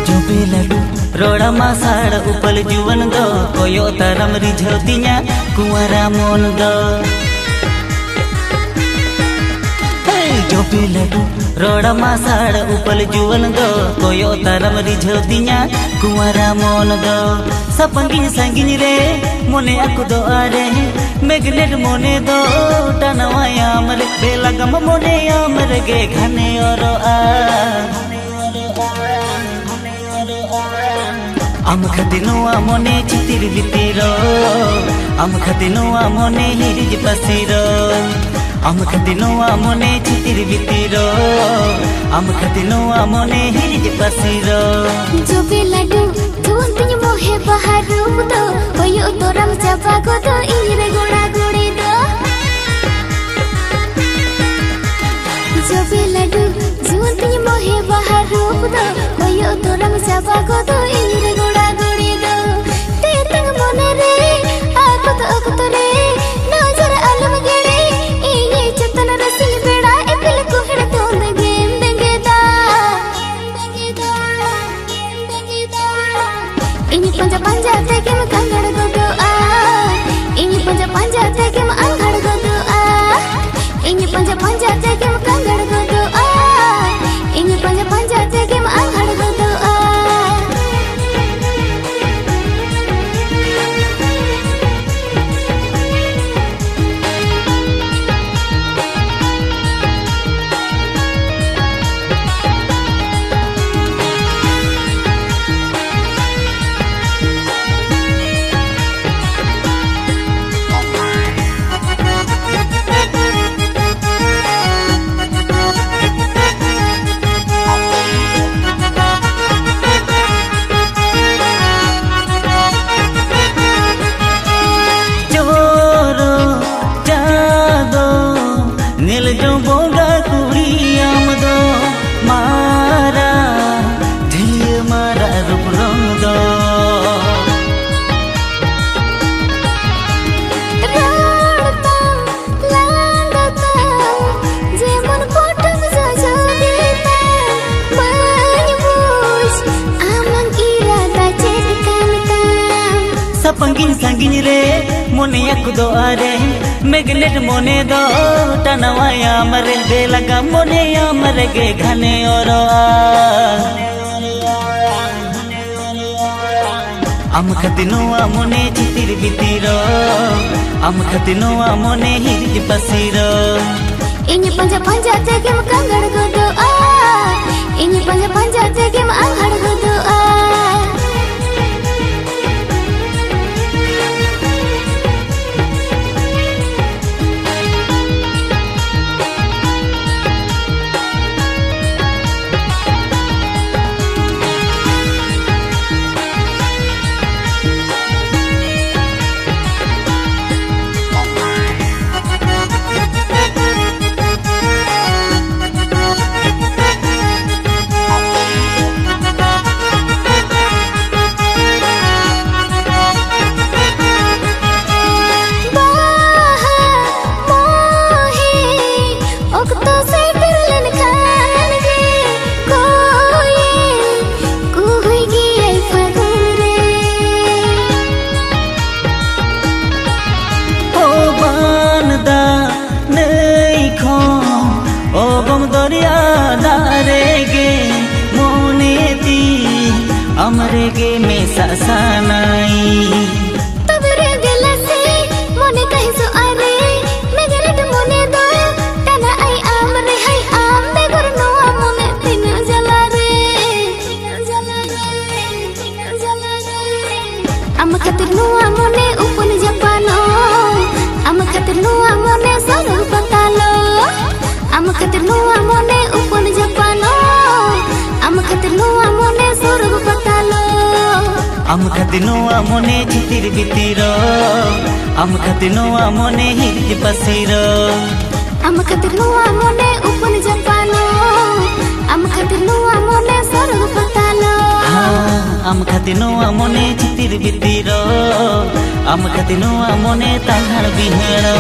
जोबे लाडू रोड़ा मासाड़ उपल जुवन दो कोयो तरम रिझौतिया कुंवरा मोन दो जोबे लाडू रोड़ा मासाड़ उपल जुवन दो कोयो तरम रिझौतिया कुंवरा मोन दो सपंगी संगिनी रे मोने आकु दो आरे मेगनेट मोने दो टनवाया मरे बेलगम मोने आमरे गे घने ओरो आ आम खतिनुआ मोने चितिर बितिरो आम खतिनुआ मोने हिरिज पसिरो आम खतिनुआ मोने चितिर बितिरो आम खतिनुआ मोने हिरिज पसिरो जो भी लाडू धुन पिन मोहे बाहर दो कोयो तोरम चापा को दो इरे गोड़ा गोड़ी दो जो भी लाडू धुन पिन मोहे बाहर दो कोयो तोरम चापा को दो इरे गोड़ा गोड़ी दो ते तंग मोने रे आको तो रे नजर आलम गेड़े ये चतन रसिल बेड़ा ए पिल को हड़ तो गेम देंगे दा ini panja panja teke ma kangar godo a ini panja panja teke ma angar godo a ini panja panja teke ma kangar godo a ini panja panja teke ma angar godo a जो बोगा कुड़ी आम दो मारा धिय मारा रूप रंग दो राडता लांडता जेमन पोटम जाजा देता माय बुझ आमन इरादा चेतकानता सपंगिन संगिन रे मोने आकुदो आरे मेगनेट मोने दो टनवाया मरे बेलगा मोने आमरे गे घने ओरो आम खतिनुआ मोने चितिर बितिरो आम खतिनुआ मोने हिरिज पसिरो ini panja panja teke ma kangar godo a ini panja panja teke ma angar godo a हमरे गे में ससानाई तबरे गेला से मोने कहि सो आरे मेगरेट मोने दो तना आई आम रे हाय आम दे गुरनो मोने दिन जला रे आम खातिर नुआ मोने उपन जपानो आम खातिर नुआ मोने सरो पतालो आम खातिर नुआ मोने उपन जपानो आम खातिर नुआ मोने सरो पतालो आम खतिनुआ मोने चितिर बितिरो आम खतिनुआ मोने हिरिज पसिरो आम खातिर नुआ मोने उपन जपानो आम खातिर नुआ मोने सरो पतालो आम खतिनुआ मोने चितिर बितिरो आम खतिनुआ मोने तांघड़ बिहेड़ो।